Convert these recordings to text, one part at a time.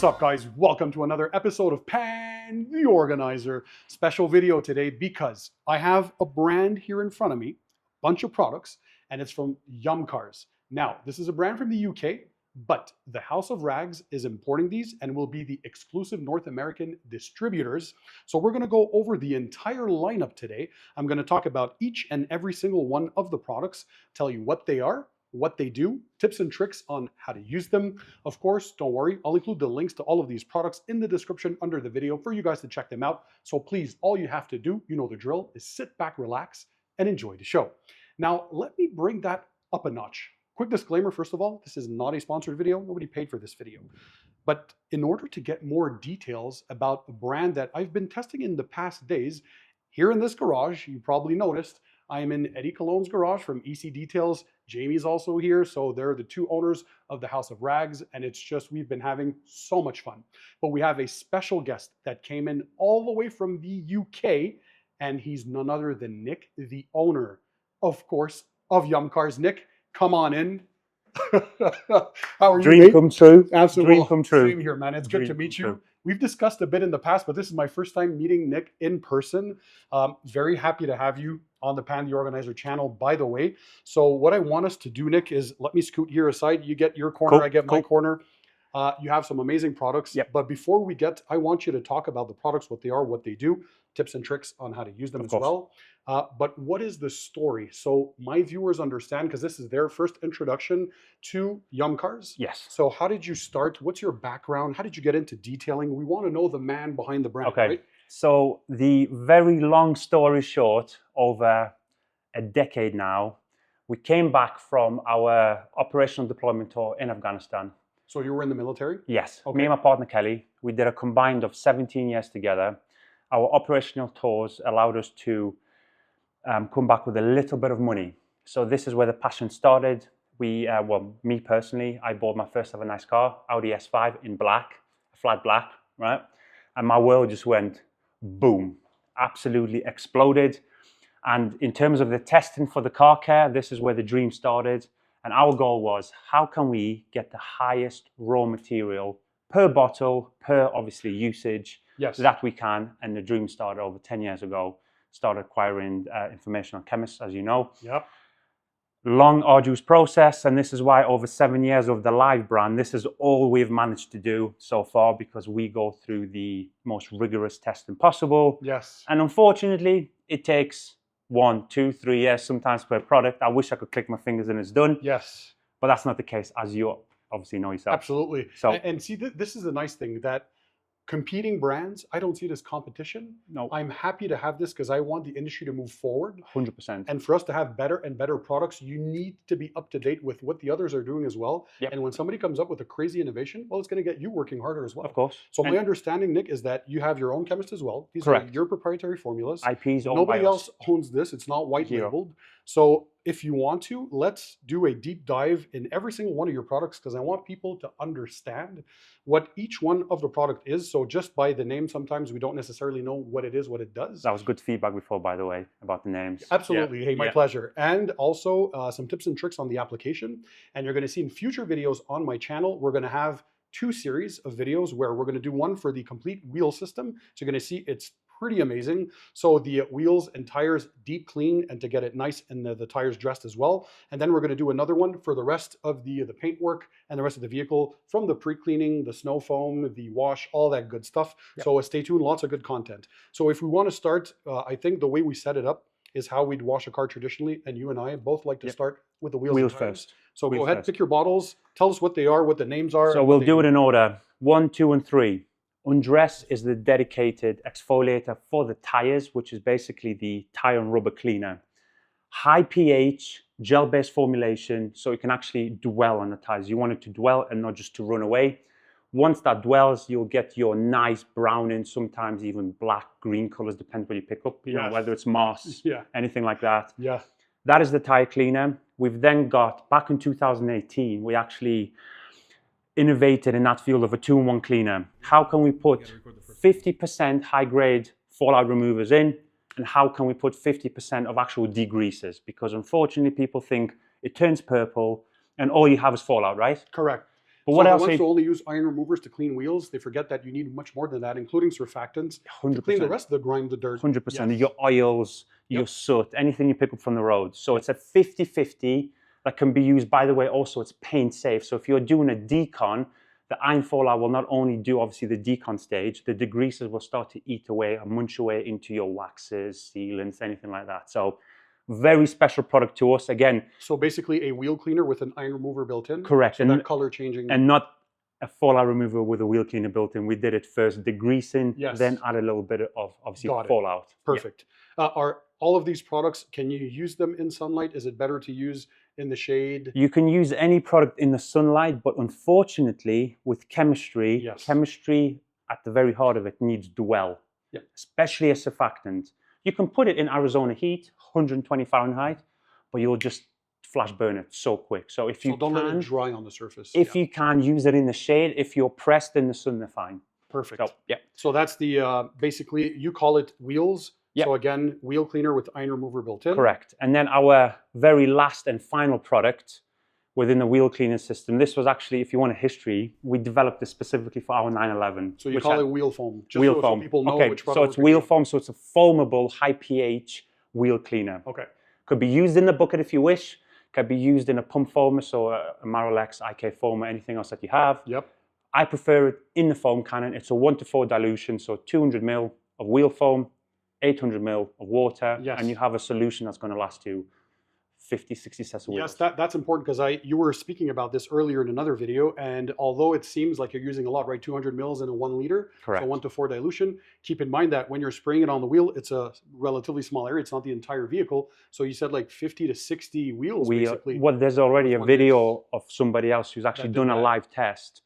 What's up, guys? Welcome to another episode of Pan the Organizer. Special video today because I have a brand here in front of me, bunch of products, and it's from YumCars. Now, this is a brand from the UK, but the House of Rags is importing these and will be the exclusive North American distributors. So we're going to go over the entire lineup today. I'm going to talk about each and every single one of the products, tell you what they are, what they do, tips and tricks on how to use them. Of course, don't worry, I'll include the links to all of these products in the description under the video for you guys to check them out. So please, all you have to do, you know the drill, is sit back, relax, and enjoy the show. Now, let me bring that up a notch. Quick disclaimer, first of all, this is not a sponsored video. Nobody paid for this video. But in order to get more details about a brand that I've been testing in the past days, here in this garage, you probably noticed, I am in Eddie Cologne's garage from EC Details. Jamie's also here, so they're the two owners of the House of Rags, and it's just, we've been having so much fun. But we have a special guest that came in all the way from the UK, and he's none other than Nick, the owner, of course, of YumCars. Nick, come on in. How are you? Dream come true. Absolutely. Dream come true. Same here, man. It's good to meet you. We've discussed a bit in the past, but this is my first time meeting Nick in person. Very happy to have you on the Pan the Organizer channel, by the way. So what I want us to do, Nick, is let me scoot here aside. You get your corner, I get my corner. You have some amazing products. Yep. But before we get, I want you to talk about the products, what they are, what they do, tips and tricks on how to use them as well. But what is the story? So my viewers understand, because this is their first introduction to YumCars. Yes. So how did you start? What's your background? How did you get into detailing? We want to know the man behind the brand, Okay. right? So the very long story short, over a decade now, we came back from our operational deployment tour in Afghanistan. So you were in the military? Yes. Okay. Me and my partner Kelly, we did a combined of 17 years together. Our operational tours allowed us to come back with a little bit of money. So this is where the passion started. Well, me personally, I bought my first ever nice car, Audi S5 in black, flat black, right? And my world just went boom, absolutely exploded. And in terms of the testing for the car care, this is where the dream started. And our goal was, how can we get the highest raw material per bottle, per obviously usage, that we can? And the dream started over 10 years ago. Started acquiring information on chemists, as you know. Yep. Long, arduous process, and this is why over 7 years of the Live brand, this is all we've managed to do so far, because we go through the most rigorous testing possible. Yes. And unfortunately, it takes 1, 2, 3 years sometimes per product. I wish I could click my fingers and it's done. Yes. But that's not the case, as you obviously know yourself. Absolutely. So, and see, this is the nice thing, that competing brands, I don't see it as competition. No. I'm happy to have this because I want the industry to move forward. 100%. And for us to have better and better products, you need to be up to date with what the others are doing as well. Yep. And when somebody comes up with a crazy innovation, well, it's going to get you working harder as well. Of course. So my understanding, Nick, is that you have your own chemist as well. These Correct. are your proprietary formulas. IPs owned Nobody by else us. owns this. It's not white labeled. So if you want to, let's do a deep dive in every single one of your products, because I want people to understand what each one of the product is. So just by the name, sometimes we don't necessarily know what it is, what it does. That was good feedback before, by the way, about the names. Absolutely. Yeah. Hey, my pleasure. And also some tips and tricks on the application. And you're going to see in future videos on my channel, we're going to have 2 series of videos where we're going to do one for the complete wheel system. So you're going to see it's pretty amazing. So the wheels and tires deep clean, and to get it nice and the tires dressed as well. And then we're going to do another one for the rest of the paint work and the rest of the vehicle, from the pre-cleaning, the snow foam, the wash, all that good stuff. Yep. So stay tuned, lots of good content. So if we want to start, I think the way we set it up is how we'd wash a car traditionally. And you and I both like to start with the wheels first. So go ahead, pick your bottles, tell us what they are, what the names are. So we'll do it in order, 1, 2, and 3. Undress is the dedicated exfoliator for the tires, which is basically the tire and rubber cleaner. High pH, gel-based formulation, so it can actually dwell on the tires. You want it to dwell and not just to run away. Once that dwells, you'll get your nice browning, sometimes even black, green colors, depends what you pick up, you know, whether it's moss, anything like that. Yeah. That is the tire cleaner. We've then got, back in 2018, we actually innovated in that field of a 2-in-1 cleaner. How can we put 50% high-grade fallout removers in, and how can we put 50% of actual degreasers? Because unfortunately, people think it turns purple and all you have is fallout, right? Correct. But So what if else? it wants to only use iron removers to clean wheels, they forget that you need much more than that, including surfactants, to clean the 100%. rest of the grime, the dirt. 100%. Yes. Your oils, your soot, anything you pick up from the road. So it's a 50-50 that can be used. By the way, also it's paint safe. So if you're doing a decon, the iron fallout will not only do obviously the decon stage, the degreasers will start to eat away and munch away into your waxes, sealants, anything like that. So very special product to us. Again, So basically a wheel cleaner with an iron remover built in. correct. So that color changing. And not a fallout remover with a wheel cleaner built in. We did it first degreasing, then add a little bit of obviously fallout. Perfect. Are all of these products, can you use them in sunlight? Is it better to use in the shade? You can use any product in the sunlight, but unfortunately with chemistry, chemistry at the very heart of it needs dwell, especially a surfactant. You can put it in Arizona heat, 120 Fahrenheit, but you'll just flash burn it so quick. So if you don't let it dry on the surface. If you can, use it in the shade. If you're pressed in the sun, they're fine. Perfect. So, So that's the, basically you call it wheels. So again, wheel cleaner with iron remover built in. Correct. And then our very last and final product within the wheel cleaning system. This was actually, if you want a history, we developed this specifically for our 911. So you call it wheel foam. Just wheel foam. So people know which product. So it's wheel foam. So it's a foamable, high pH wheel cleaner. Okay. Could be used in the bucket if you wish. Could be used in a pump foamer, so a Marolex, IK foamer, anything else that you have. I prefer it in the foam cannon. It's a 1-to-4 dilution, so 200 ml of wheel foam, 800 ml of water, and you have a solution that's going to last you 50, 60 sets of wheels. Yes, that's important because you were speaking about this earlier in another video, and although it seems like you're using a lot, right, 200 mils in a 1 liter, correct, so 1-to-4 dilution, keep in mind that when you're spraying it on the wheel, it's a relatively small area, it's not the entire vehicle, so you said like 50 to 60 wheels basically. Well, there's already a video of somebody else who's actually done a live test,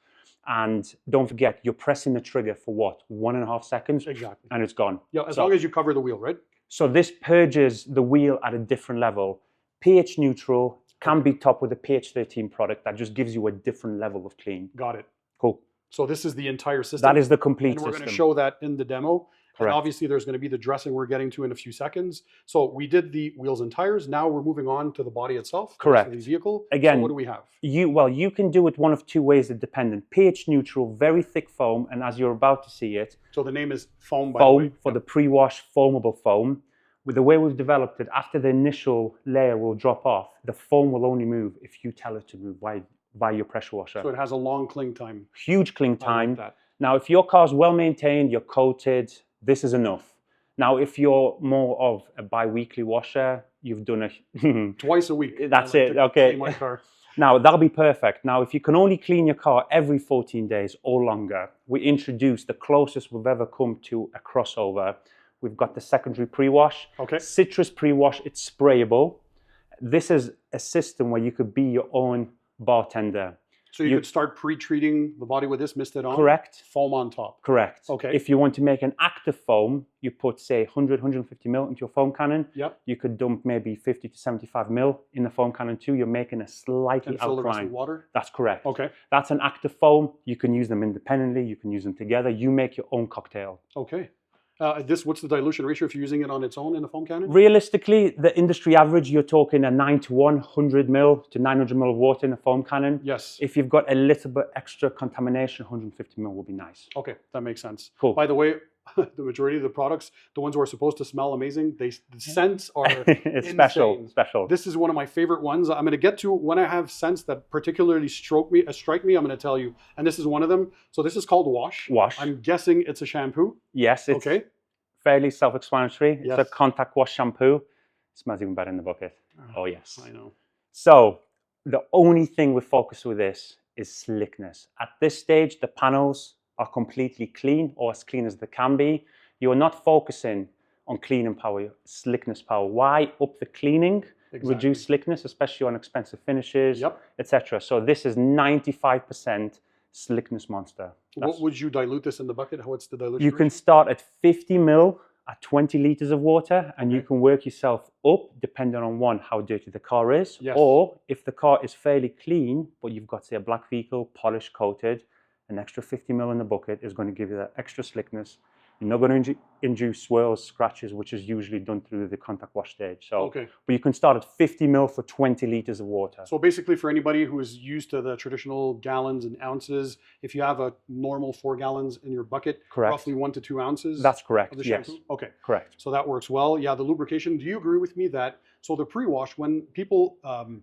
and don't forget, you're pressing the trigger for what, 1.5 seconds? Exactly. And it's gone. Yeah, as long as you cover the wheel, right? So this purges the wheel at a different level. pH neutral, can be topped with a pH 13 product that just gives you a different level of clean. Got it. Cool. So this is the entire system. That is the complete system. And we're going to show that in the demo. Correct. And obviously there's going to be the dressing we're getting to in a few seconds. So we did the wheels and tires. Now we're moving on to the body itself. Correct. The vehicle. Again, so what do we have? You can do it one of two ways dependent. pH neutral, very thick foam, and as you're about to see it. So the name is foam, by the way. For the pre-wash foamable foam. With the way we've developed it, after the initial layer will drop off, the foam will only move if you tell it to move by your pressure washer. So it has a long cling time. Huge cling time. I like that. Now, if your car's well maintained, you're coated, this is enough. Now, if you're more of a bi-weekly washer, you've done a... Twice a week. That's it, okay. My car. Now, that'll be perfect. Now, if you can only clean your car every 14 days or longer, we introduced the closest we've ever come to a crossover. We've got the secondary pre-wash. Okay. Citrus pre-wash, it's sprayable. This is a system where you could be your own bartender. So you could start pre-treating the body with this, mist it on? Correct. Foam on top? Correct. Okay. If you want to make an active foam, you put, say, 100, 150 mil into your foam cannon. Yep. You could dump maybe 50 to 75 mil in the foam cannon too. You're making a slightly and fill the rest alkaline. with water? That's correct. Okay. That's an active foam. You can use them independently. You can use them together. You make your own cocktail. Okay. What's the dilution ratio if you're using it on its own in a foam cannon? Realistically, the industry average, you're talking a 9-to-1, 100 mil to 900 mil of water in a foam cannon. Yes. If you've got a little bit extra contamination, 150 mil will be nice. Okay, that makes sense. Cool. By the way, the majority of the products, the ones who are supposed to smell amazing, the scents are it's insane. special. This is one of my favorite ones. I'm going to get to when I have scents that particularly strike me. I'm going to tell you. And this is one of them. So this is called Wash. Wash. I'm guessing it's a shampoo. Yes, it's fairly self-explanatory. Yes. It's a contact wash shampoo. It smells even better in the bucket. Oh, yes. I know. So the only thing we focus with this is slickness. At this stage, the panels are completely clean, or as clean as they can be. You're not focusing on cleaning power, slickness power. Why up the cleaning? Exactly. Reduce slickness, especially on expensive finishes, etc. So this is 95% slickness monster. What would you dilute this in the bucket? What's the dilution? You can start at 50 mil at 20 liters of water, and you can work yourself up depending on how dirty the car is, or if the car is fairly clean, but you've got, say, a black vehicle, polished, coated, an extra 50 mil in the bucket is going to give you that extra slickness You're not going to induce swirls, scratches, which is usually done through the contact wash stage. So, Okay. but you can start at 50 ml for 20 liters of water. So basically, for anybody who is used to the traditional gallons and ounces, if you have a normal 4 gallons in your bucket, Correct. roughly 1 to 2 ounces. That's correct. Of the yes. shampoo? Okay. Correct. So that works well. Yeah, the lubrication. Do you agree with me that so the pre-wash, when people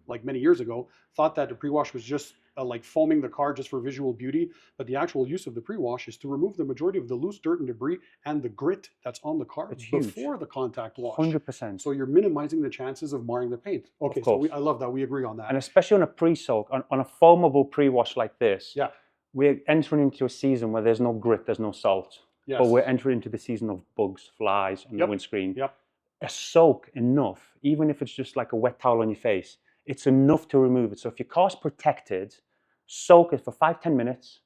like many years ago thought that the pre-wash was just like foaming the car just for visual beauty, but the actual use of the pre-wash is to remove the majority of the loose dirt and debris and the grit that's on the car before the contact wash. 100%. So you're minimizing the chances of marring the paint. Okay, so I love that. We agree on that. And especially on a pre-soak, on a foamable pre-wash like this, yeah, we're entering into a season where there's no grit, there's no salt. Yes. But we're entering into the season of bugs, flies on the windscreen. Yep. A soak enough, even if it's just like a wet towel on your face, it's enough to remove it. So if your car's protected, soak it for 5-10 minutes,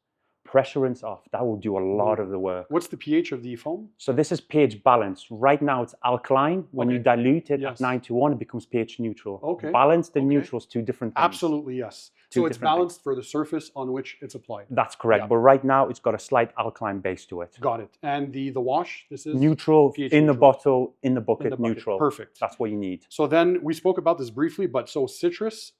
pressure rinse off. That will do a lot of the work. What's the pH of the foam? So this is pH balanced. Right now it's alkaline. When you dilute it at 9 to 1, it becomes pH neutral. Okay. Balanced and neutral is two different things. Absolutely, yes. So it's balanced for the surface on which it's applied. That's correct. Yeah. But right now it's got a slight alkaline base to it. Got it. And the wash, this is? Neutral, pH in neutral. The bottle, in the bucket, neutral. Perfect. That's what you need. So then we spoke about this briefly, but so citrus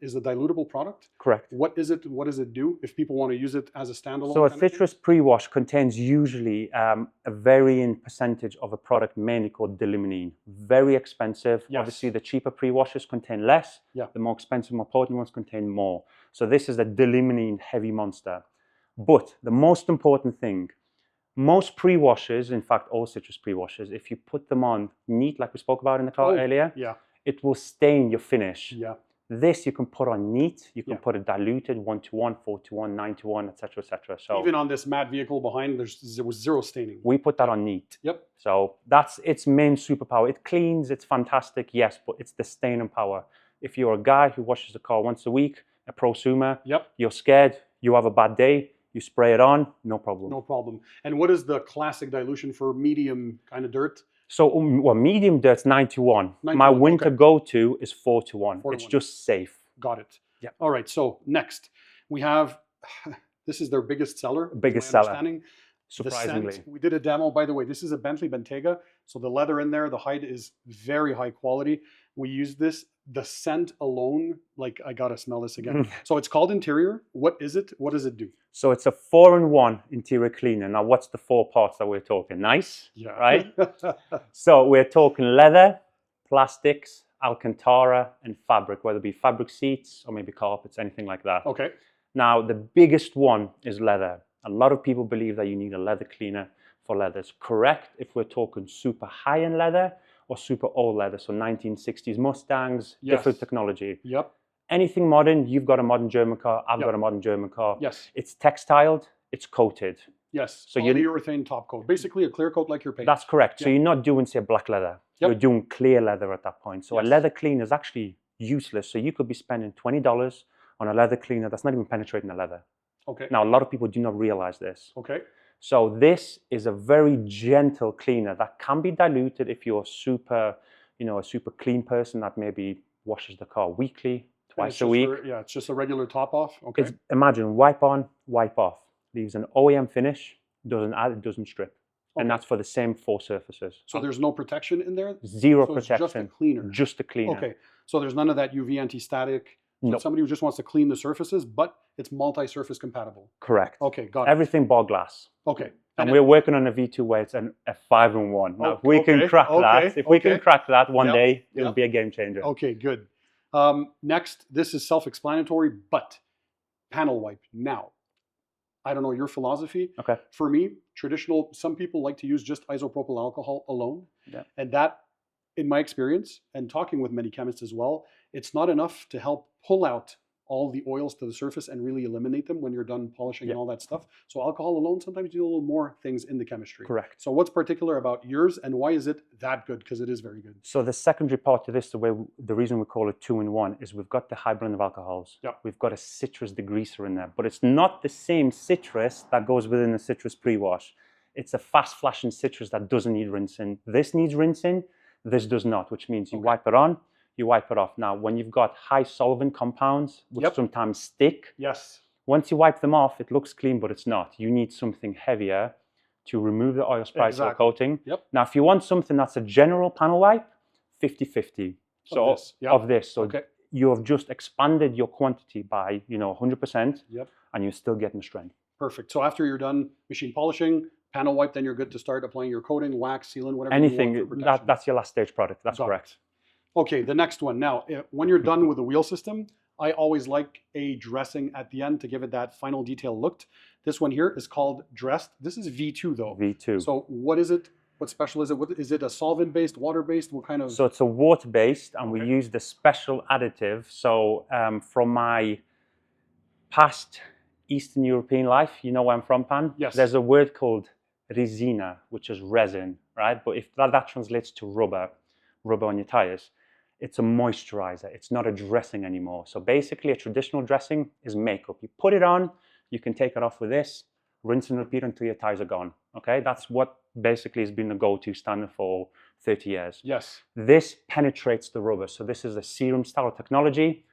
is a dilutable product? Correct. What is it? What does it do if people want to use it as a standalone? So a citrus pre-wash contains usually a varying percentage of a product mainly called delimonene. Very expensive. Yes. Obviously the cheaper pre-washes contain less. Yeah. The more expensive, more potent ones contain more. So this is a delimonene heavy monster. But the most important thing, most pre-washes, in fact all citrus pre-washes, if you put them on neat like we spoke about in the car earlier, it will stain your finish. Yeah. This you can put on neat, you can put it diluted 1 to 1, 4 to 1, 9 to 1, etc., etc. So even on this matte vehicle behind, there was zero staining. We put that on neat. Yep. So that's its main superpower. It cleans, it's fantastic, yes, but it's the staining power. If you're a guy who washes the car once a week, a prosumer, you're scared, you have a bad day, you spray it on, no problem. No problem. And what is the classic dilution for medium kind of dirt? So, well, medium dirt's 9 to 1. My winter go-to is 4 to 1. It's just safe. Got it. Yeah. All right. So next we have, this is their biggest seller. Biggest seller. Surprisingly. We did a demo, by the way. This is a Bentley Bentayga. So the leather in there, the hide is very high quality. We use this. The scent alone, like I gotta smell this again. So it's called Interior. What is it? What does it do? So it's a 4-in-1 interior cleaner. Now, what's the 4 parts that we're talking? Nice, right? So we're talking leather, plastics, Alcantara, and fabric, whether it be fabric seats or maybe carpets, anything like that. Okay. Now, the biggest one is leather. A lot of people believe that you need a leather cleaner for leathers. Correct if we're talking super high-end leather or super old leather, so 1960s Mustangs, different technology. Yep. Anything modern, you've got a modern German car, I've got a modern German car. Yes. It's textiled, it's coated. Yes, so polyurethane top coat, basically a clear coat like your paint. That's correct. So you're not doing, say, black leather. You're doing clear leather at that point. So a leather cleaner is actually useless. So you could be spending $20 on a leather cleaner that's not even penetrating the leather. Okay. Now, a lot of people do not realize this. Okay. So this is a very gentle cleaner that can be diluted if you're super, a super clean person that maybe washes the car weekly, twice a week. It's just a regular top off. Okay. Imagine wipe on, wipe off. Leaves an OEM finish, doesn't add, it doesn't strip. Okay. And that's for the same 4 surfaces. So there's no protection in there? Zero protection. Just a cleaner. Just a cleaner. Okay. So there's none of that UV anti-static. Nope. Somebody who just wants to clean the surfaces, but it's multi-surface compatible. Correct. Okay, got it. Everything bar glass. Okay. And we're working on a V2 where it's a 5-in-1. Now, if we can crack that, if we can crack that one day, it'll be a game changer. Okay, good. Next, this is self-explanatory, but panel wipe. Now, I don't know your philosophy. Okay. For me, traditional, some people like to use just isopropyl alcohol alone. Yeah. And that, in my experience, and talking with many chemists as well, it's not enough to help pull out all the oils to the surface and really eliminate them when you're done polishing and all that stuff. So alcohol alone, sometimes you do a little more things in the chemistry. Correct. So what's particular about yours and why is it that good? Because it is very good. So the secondary part to this, the reason we call it 2-in-1 is we've got the high blend of alcohols. Yep. We've got a citrus degreaser in there, but it's not the same citrus that goes within the citrus pre-wash. It's a fast flashing citrus that doesn't need rinsing. This needs rinsing, this does not, which means you wipe it on, you wipe it off. Now, when you've got high solvent compounds, which sometimes stick, yes, once you wipe them off, it looks clean, but it's not. You need something heavier to remove the oil spray or Exactly. coating. Yep. Now, if you want something that's a general panel wipe, 50-50. So Of this. Yep. of this. So Okay. you have just expanded your quantity by 100%, Yep. and you're still getting the strength. Perfect. So after you're done machine polishing, panel wipe, then you're good to start applying your coating, wax, sealant, whatever you want for Anything, protection. that's your last stage product. That's Got correct. it. Okay, the next one. Now, when you're done with the wheel system, I always like a dressing at the end to give it that final detail look. This one here is called Dressed. This is V2 though. V2. So what is it? What special is it? What, is it a solvent-based, water-based? What kind of? So it's a water-based, and Okay. we use the special additive. So from my past Eastern European life, you know where I'm from, Pan? Yes. There's a word called resina, which is resin, right? But if that translates to rubber on your tires, it's a moisturizer. It's not a dressing anymore. So basically, a traditional dressing is makeup. You put it on, you can take it off with this, rinse and repeat until your tires are gone. Okay, that's what basically has been the go-to standard for 30 years. Yes. This penetrates the rubber. So this is a serum style technology.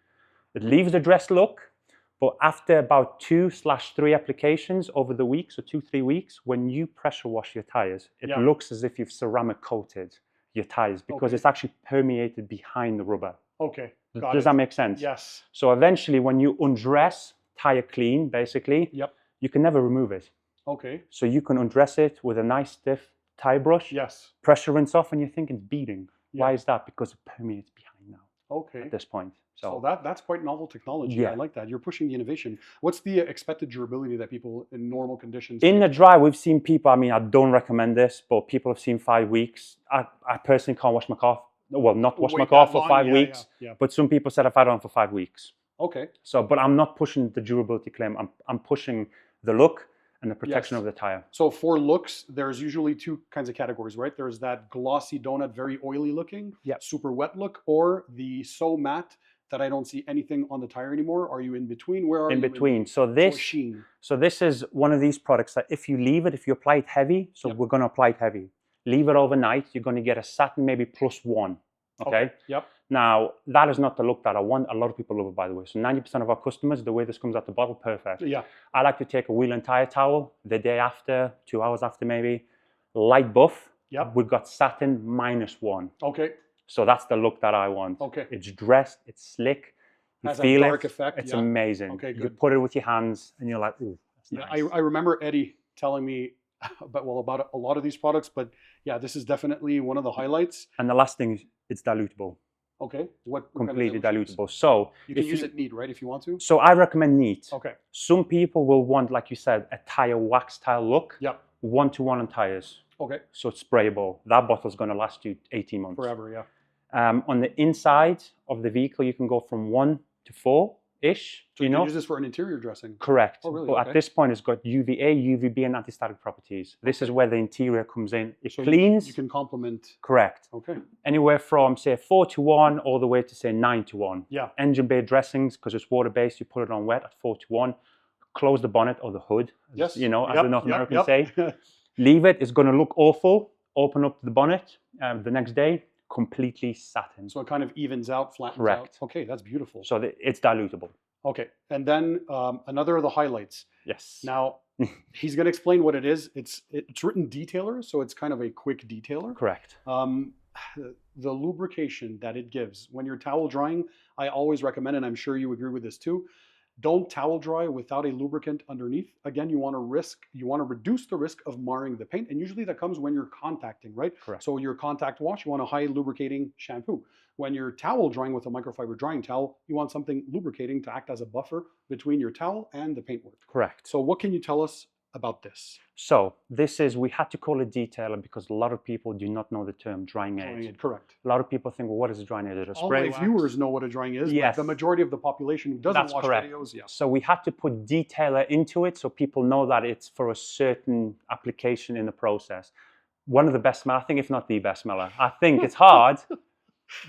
It leaves the dress look, but after about 2/3 applications over the week, so 2-3 weeks, when you pressure wash your tires, it Yeah. looks as if you've ceramic coated your tires because Okay. it's actually permeated behind the rubber. Okay. Got Does it. that make sense? Yes. So eventually, when you undress, tire clean, basically, Yep. you can never remove it. Okay. So you can undress it with a nice stiff tire brush, Yes. pressure rinse off, and you're thinking it's beading. Yeah. Why is that? Because it permeates behind now Okay. at this point. So So that's quite novel technology. Yeah. I like that. You're pushing the innovation. What's the expected durability that people in normal conditions? in the dry, we've seen people, I mean, I don't recommend this, but people have seen 5 weeks. I personally can't wash my car, well, not wash my Wait car that for long? 5 Yeah, weeks, yeah. but some people said I've had it on for 5 weeks. Okay. So, but I'm not pushing the durability claim. I'm pushing the look and the protection Yes. of the tire. So for looks, there's usually two kinds of categories, right? There's that glossy donut, very oily looking, Yep. super wet look, or the so matte that I don't see anything on the tire anymore. Are you in between? Where are you? In between. So Or this, sheen. so this is one of these products that if you leave it, if you apply it heavy, so Yep. we're going to apply it heavy. Leave it overnight, you're going to get a satin maybe +1. Okay. Yep. Now, that is not the look that I want. A lot of people love it, by the way. So 90% of our customers, the way this comes out the bottle, perfect. Yeah. I like to take a wheel and tire towel the day after, 2 hours after maybe, light buff. Yep. We've got satin -1. Okay. So that's the look that I want. Okay. It's dressed, it's slick. You Has that feel dark it. effect, It's yeah. amazing. Okay, You good. put it with your hands and you're like, ooh, that's Yeah, nice. I remember Eddie telling me about a lot of these products, but yeah, this is definitely one of the highlights. And the last thing is it's dilutable. Okay. What kind of Completely dilutions? dilutable. So You can if use it neat, right? If you want to. So I recommend neat. Okay. Some people will want, like you said, a tire wax style look. Yep. 1-to-1 on tires. Okay. So it's sprayable. That bottle's going to last you 18 months. Forever. Yeah. On the inside of the vehicle, you can go from 1 to 4-ish. So you you know? can use this for an interior dressing. Correct. Oh, really? But Okay. at this point, it's got UVA, UVB, and anti-static properties. This is where the interior comes in. It So cleans. You can complement. Correct. Okay. Anywhere from, say, 4-to-1 all the way to, say, 9-to-1. Yeah. Engine bay dressings, because it's water-based, you put it on wet at 4-to-1. Close the bonnet or the hood, Yes. you know, as Yep, the North yep, Americans yep. say. Leave it, it's going to look awful. Open up the bonnet the next day, completely satin. So it kind of evens out, flattens Correct. out. Okay, that's beautiful. So it's dilutable. Okay, and then another of the highlights. Yes. Now, he's going to explain what it is. It's written detailer, so it's kind of a quick detailer. Correct. The lubrication that it gives when you're towel drying, I always recommend, and I'm sure you agree with this too, don't towel dry without a lubricant underneath. Again, you want to reduce the risk of marring the paint, and usually that comes when you're contacting, right? Correct. So your contact wash, you want a high lubricating shampoo. When you're towel drying with a microfiber drying towel, you want something lubricating to act as a buffer between your towel and the paintwork. Correct. So what can you tell us about this? So we had to call it detailer because a lot of people do not know the term drying aid. Correct. A lot of people think, well, what is a drying aid? Is it a All spray my wax? viewers know what a drying is, Yes. but the majority of the population who doesn't That's watch correct. videos, yes. So we had to put detailer into it so people know that it's for a certain application in the process. One of the best smell, I think, if not the best smeller. I think it's hard,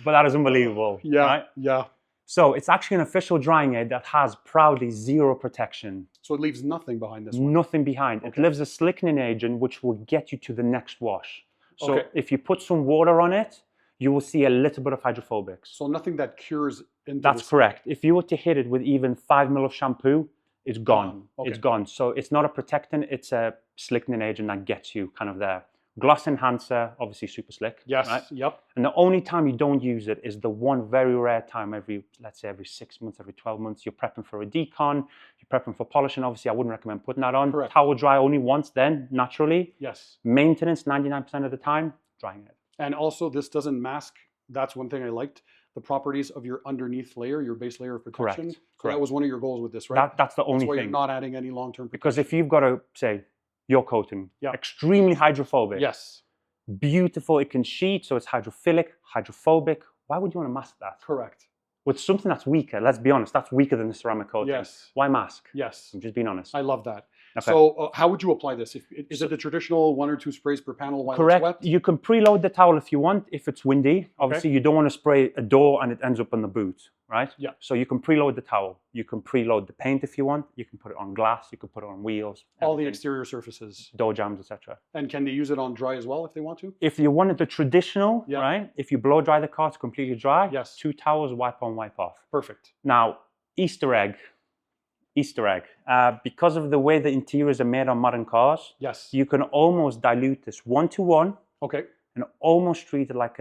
but that is unbelievable. Yeah, Right? yeah. So it's actually an official drying aid that has proudly 0 protection. So it leaves nothing behind this one. Nothing behind. It Okay. leaves a slickening agent which will get you to the next wash. So Okay. if you put some water on it, you will see a little bit of hydrophobics. So nothing that cures into That's the correct. If you were to hit it with even 5 ml of shampoo, it's gone. Okay. It's gone. So it's not a protectant, it's a slickening agent that gets you kind of there. Gloss enhancer, obviously super slick. Yes. Right? Yep. And the only time you don't use it is the one very rare time let's say every 6 months, every 12 months, you're prepping for a decon, you're prepping for polishing. Obviously, I wouldn't recommend putting that on. Correct. Towel dry only once then, naturally. Yes. Maintenance, 99% of the time, drying it. And also, this doesn't mask. That's one thing I liked. The properties of your underneath layer, your base layer of protection. Correct. So Correct. that was one of your goals with this, right? That's the only That's why thing. you're not adding any long-term protection. Because if you've got to, say, your coating, Yeah. extremely hydrophobic. Yes. Beautiful, it can sheet, so it's hydrophilic, hydrophobic. Why would you want to mask that? Correct. With something that's weaker, let's be honest, that's weaker than the ceramic coating. Yes. Why mask? Yes. I'm just being honest. I love that. Okay. So how would you apply this? Is it the traditional 1 or 2 sprays per panel while Correct. it's wet? You can preload the towel if you want, if it's windy. Obviously, you don't want to spray a door and it ends up on the boot, right? Yeah. So you can preload the towel. You can preload the paint if you want. You can put it on glass. You can put it on wheels. All the everything. exterior surfaces. Door jambs, etc. And can they use it on dry as well if they want to? If you wanted the traditional, Yeah. right? If you blow dry the car to completely dry, Yes. 2 towels, wipe on, wipe off. Perfect. Now, Easter egg. Because of the way the interiors are made on modern cars, Yes. you can almost dilute this 1-to-1 Okay. and almost treat it like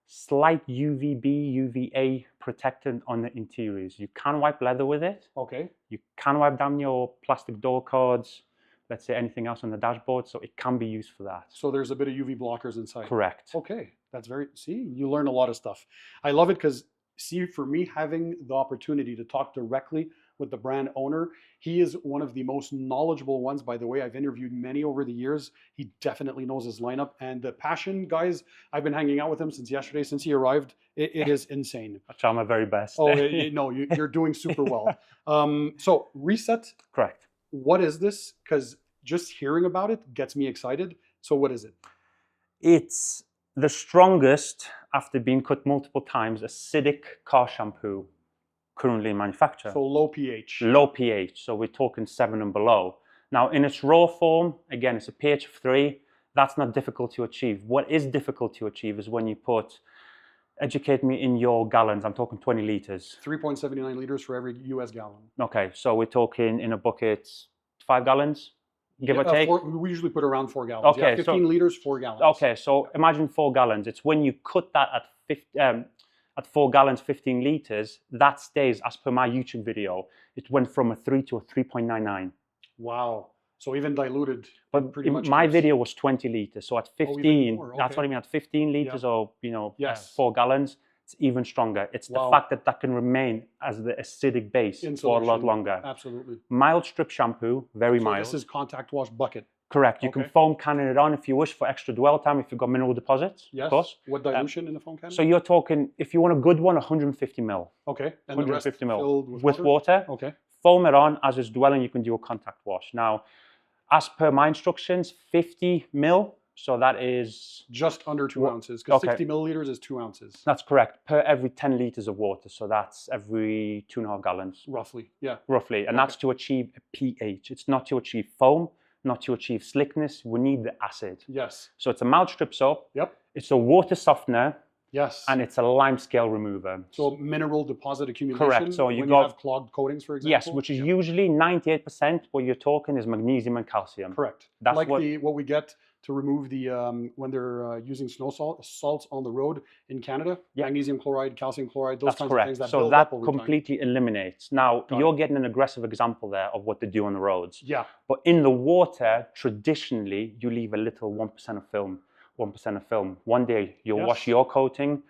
slight UVB, UVA protectant on the interiors. You can wipe leather with it. Okay. You can wipe down your plastic door cards, let's say anything else on the dashboard, so it can be used for that. So there's a bit of UV blockers inside. Correct. Okay. That's see, you learn a lot of stuff. I love it because, see, for me, having the opportunity to talk directly with the brand owner, he is one of the most knowledgeable ones. By the way, I've interviewed many over the years. He definitely knows his lineup. And the passion, guys, I've been hanging out with him since yesterday, since he arrived. It is insane. I try my very best. Oh, no, you're doing super well. So Reset. Correct. What is this? Because just hearing about it gets me excited. So what is it? It's the strongest, after being cut multiple times, acidic car shampoo currently manufactured. So low pH. Low pH, so we're talking 7 and below. Now, in its raw form, again, it's a pH of 3. That's not difficult to achieve. What is difficult to achieve is when you put, educate me in your gallons, I'm talking 20 liters. 3.79 liters for every US gallon. Okay, so we're talking in a bucket 5 gallons, give or take? We usually put around 4 gallons. Okay, Yeah, 15 liters, 4 gallons. Okay, so imagine 4 gallons. It's when you cut that at 4 gallons, 15 liters, that stays, as per my YouTube video, it went from a 3 to a 3.99. Wow. So even diluted. But pretty much my worse. video was 20 liters. So at 15, more, that's okay. what I mean, at 15 liters or, Yes. 4 gallons, it's even stronger. It's the fact that that can remain as the acidic base for a lot longer. Absolutely. Mild strip shampoo, very So mild. this is contact wash bucket. Correct. You can foam cannon it on if you wish for extra dwell time, if you've got mineral deposits, Yes. of course. What dilution in the foam cannon? So you're talking, if you want a good one, 150 mil. Okay. And 150 the rest mil. filled With water. Okay. Foam it on as it's dwelling, you can do a contact wash. Now, as per my instructions, 50 mil, so that is... Just under 2 ounces, because Okay. 60 milliliters is 2 ounces. That's correct, per every 10 liters of water, so that's every 2.5 gallons. Roughly, yeah. Roughly, and that's to achieve a pH. It's not to achieve foam, not to achieve slickness, we need the acid. Yes. So it's a mild strip soap, Yep. it's a water softener, Yes. and it's a lime scale remover. So mineral deposit accumulation. Correct. So you when got- you have clogged coatings, for example. Yes, which is usually 98%. What you're talking is magnesium and calcium. Correct. That's like what- what we get to remove the when they're using snow salts on the road in Canada. Yeah. Magnesium chloride, calcium chloride, those That's kinds correct. of things that So build that up over time. completely eliminates. Now, Got you're getting an aggressive example there of what they do on the roads. Yeah. But in the water, traditionally, you leave a little 1% of film. 1% of film. One day you'll Yes. wash your coating.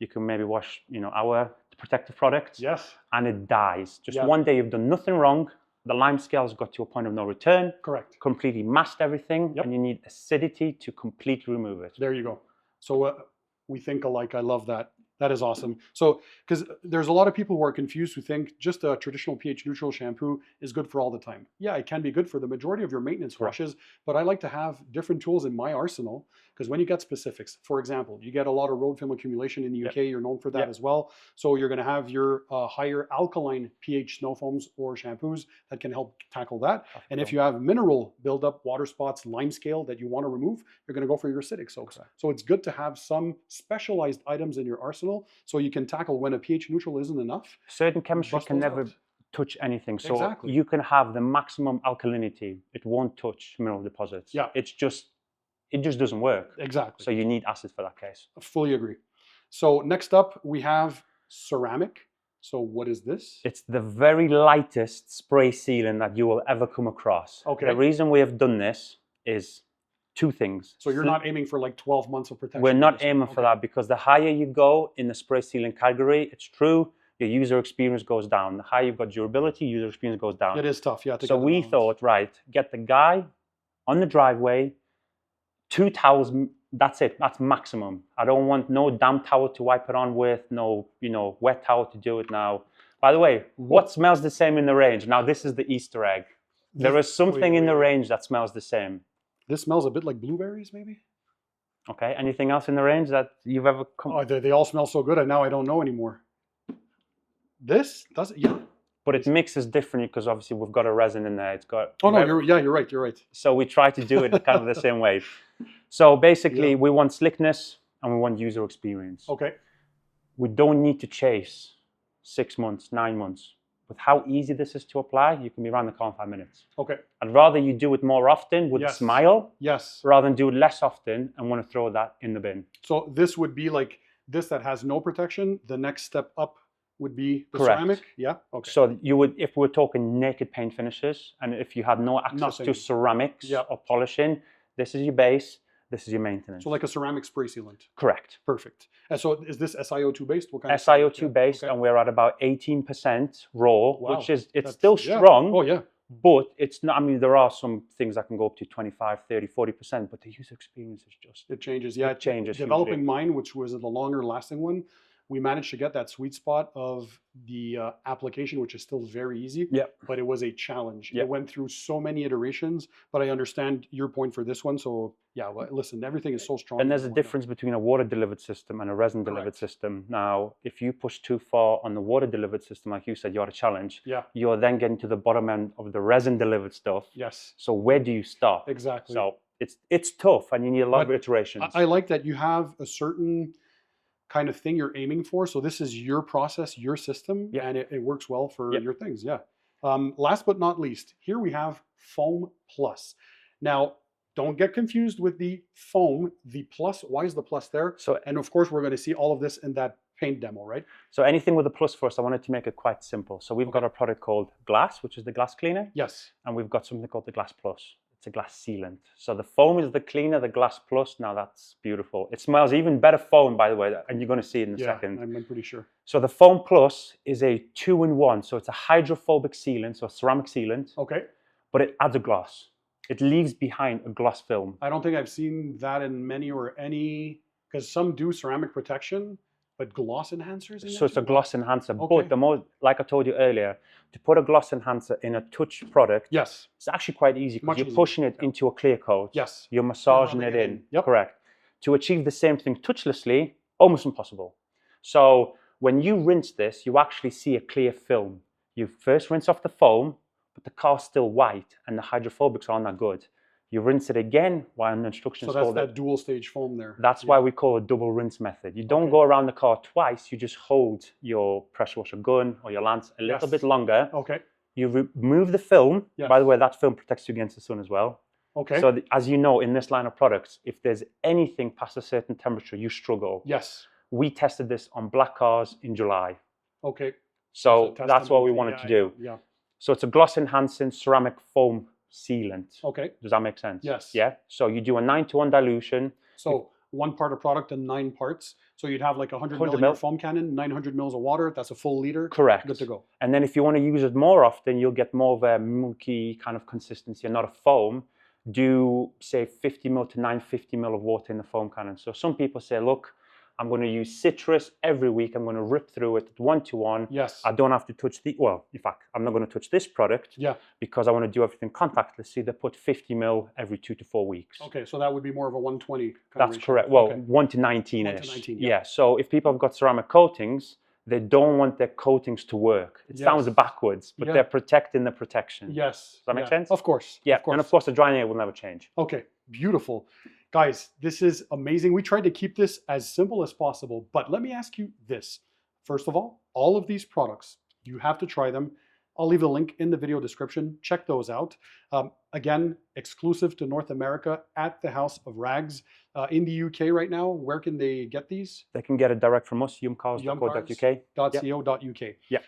You can maybe wash, our protective products. Yes. And it dies. Just Yeah. one day you've done nothing wrong. The lime scale's got to a point of no return. Correct. Completely masked everything, Yep. and you need acidity to completely remove it. There you go. So we think alike. I love that. That is awesome. So, because there's a lot of people who are confused who think just a traditional pH neutral shampoo is good for all the time. Yeah, it can be good for the majority of your maintenance Correct. washes, but I like to have different tools in my arsenal because when you get specifics, for example, you get a lot of road film accumulation in the UK. You're known for that Yep. as well. So you're going to have your higher alkaline pH snow foams or shampoos that can help tackle that. And if you have mineral buildup, water spots, lime scale that you want to remove, you're going to go for your acidic soaps. Correct. So it's good to have some specialized items in your arsenal so you can tackle when a pH neutral isn't enough. Certain chemistry Bust can those never out. touch anything. So Exactly. you can have the maximum alkalinity. It won't touch mineral deposits. Yeah. It just doesn't work. Exactly. So you need acid for that case. I fully agree. So next up, we have ceramic. So what is this? It's the very lightest spray sealant that you will ever come across. Okay. The reason we have done this is two things. So you're not aiming for like 12 months of protection? We're not aiming for that, because the higher you go in the spray sealant category, it's true, your user experience goes down. The higher you've got durability, user experience goes down. It is tough, yeah. So we thought, right, get the guy on the driveway, 2 towels, that's it, that's maximum. I don't want no damp towel to wipe it on with, no, wet towel to do it now. By the way, what smells the same in the range? Now this is the Easter egg. There is something in the range that smells the same. This smells a bit like blueberries, maybe? Okay, anything else in the range that you've ever come? Oh, they all smell so good, and now I don't know anymore. This does it, yeah. But it mixes differently because obviously we've got a resin in there. It's got. Oh no, you're right. So we try to do it kind of the same way. So basically, we want slickness and we want user experience. Okay. We don't need to chase 6 months, 9 months. With how easy this is to apply, you can be around the car in 5 minutes. Okay. I'd rather you do it more often with a smile, rather than do it less often and want to throw that in the bin. So this would be like this that has no protection. The next step up would be the ceramic? Yeah? Okay. So you would, if we're talking naked paint finishes, and if you had no access to ceramics or polishing, this is your base, this is your maintenance. So like a ceramic spray sealant? Correct. Perfect. And so is this SiO2 based? What kind SiO2 based, and we're at about 18% raw, which is, it's still strong. Oh yeah. But it's not, I mean, there are some things that can go up to 25, 30, 40%, but the user experience is just... It changes, yeah. It changes. Developing mine, which was the longer lasting one, we managed to get that sweet spot of the application, which is still very easy, but it was a challenge. It went through so many iterations, but I understand your point for this one. So yeah, well, listen, everything is so strong. And there's a difference between a water delivered system and a resin delivered system. Now, if you push too far on the water delivered system, like you said, you're at a challenge. Yeah. You're then getting to the bottom end of the resin delivered stuff. Yes. So where do you stop? Exactly. So it's tough, and you need a lot of iterations. I like that you have a certain kind of thing you're aiming for. So this is your process, your system, and it works well for your things. Yeah. Last but not least, here we have Foam Plus. Now, don't get confused with the foam, the plus. Why is the plus there? So, and of course, we're going to see all of this in that paint demo, right? So anything with a plus first, I wanted to make it quite simple. So we've got a product called Glass, which is the glass cleaner. Yes. And we've got something called the Glass Plus. It's a glass sealant. So the foam is the cleaner, the Glass Plus. Now that's beautiful. It smells even better foam, by the way, and you're going to see it in a second. I'm pretty sure. So the Foam Plus is a 2-in-1. So it's a hydrophobic sealant, so a ceramic sealant. Okay. But it adds a gloss. It leaves behind a gloss film. I don't think I've seen that in many or any, because some do ceramic protection, but gloss enhancers? So it's a gloss enhancer. Okay. But the more, like I told you earlier, to put a gloss enhancer in a touch product, yes, it's actually quite easy because you're pushing it into a clear coat. Yes. You're massaging it in. Yep. Correct. To achieve the same thing touchlessly, almost impossible. So when you rinse this, you actually see a clear film. You first rinse off the foam, but the car's still white and the hydrophobics aren't that good. You rinse it again while the instructions called. So that's that dual stage foam there. That's why we call it double rinse method. You don't go around the car twice. You just hold your pressure washer gun or your lance a little bit longer. Okay. You remove the film. Yes. By the way, that film protects you against the sun as well. Okay. So as you know, in this line of products, if there's anything past a certain temperature, you struggle. Yes. We tested this on black cars in July. Okay. So that's what we wanted to do. Yeah. So it's a gloss enhancing ceramic foam sealant. Okay. Does that make sense? Yes. Yeah. So you do a 9-to-1 dilution. So 1 part of product and 9 parts. So you'd have like 100 ml foam cannon, 900 mils of water. That's a full liter. Correct. Good to go. And then if you want to use it more often, you'll get more of a milky kind of consistency and not a foam. Do say 50 ml to 950 ml of water in the foam cannon. So some people say, look, I'm going to use citrus every week. I'm going to rip through it 1-to-1. Yes. I don't have to touch the, well, in fact, I'm not going to touch this product because I want to do everything contactless. So they put 50 ml every 2 to 4 weeks. Okay, so that would be more of a 120 That's correct. Well, 1 to 19-ish. 1 to 19, yeah. So if people have got ceramic coatings, they don't want their coatings to work. It sounds backwards, but they're protecting the protection. Yes. Does that make sense? Of course. Yeah, of course. And of course the drying air will never change. Okay, beautiful. Guys, this is amazing. We tried to keep this as simple as possible, but let me ask you this. First of all of these products, you have to try them. I'll leave a link in the video description. Check those out. Again, exclusive to North America at the House of Rags. In the UK right now, where can they get these? They can get it direct from us, YumCars.co.uk. YumCars.co.uk. Yeah.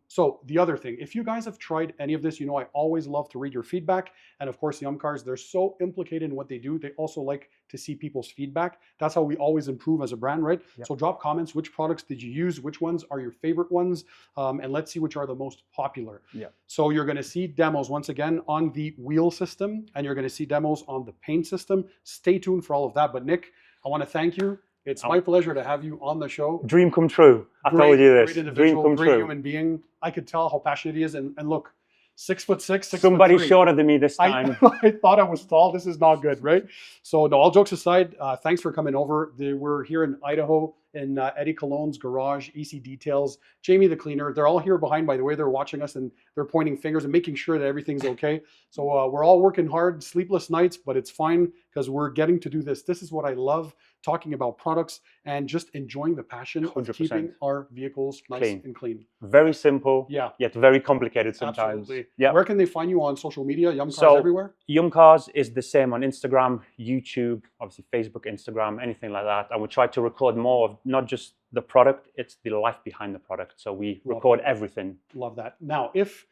So the other thing, if you guys have tried any of this, you know I always love to read your feedback. And of course, YumCars, they're so implicated in what they do. They also like to see people's feedback. That's how we always improve as a brand, right? Yep. So drop comments. Which products did you use? Which ones are your favorite ones? And let's see which are the most popular. Yeah. So you're going to see demos once again on the wheel system, and you're going to see demos on the paint system. Stay tuned for all of that. But Nick, I want to thank you. It's my pleasure to have you on the show. Dream come true. I told you this. Dream come great true. Human being. I could tell how passionate he is. And look, 6'6", 6'3". Somebody shorter than me this time. I thought I was tall. This is not good, right? So no, all jokes aside, thanks for coming over. We're here in Idaho in Eddie Cologne's garage, EC Details, Jamie the cleaner. They're all here behind, by the way. They're watching us and they're pointing fingers and making sure that everything's okay. So we're all working hard, sleepless nights, but it's fine because we're getting to do this. This is what I love, talking about products and just enjoying the passion 100%. of keeping our vehicles nice and clean. Very simple, yet very complicated sometimes. Absolutely. Yeah. Where can they find you on social media? YumCars So, everywhere? YumCars is the same on Instagram, YouTube, obviously Facebook, Instagram, anything like that. And we try to record more of not just the product, it's the life behind the product. So we record everything. Love that. Now, if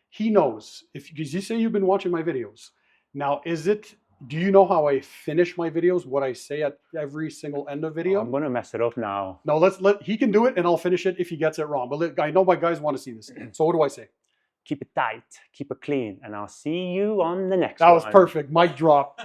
he knows, because you say you've been watching my videos, now do you know how I finish my videos? What I say at every single end of video? I'm going to mess it up now. No, he can do it and I'll finish it if he gets it wrong. But I know my guys want to see this. So what do I say? Keep it tight, keep it clean, and I'll see you on the next one. That was perfect. Mic drop.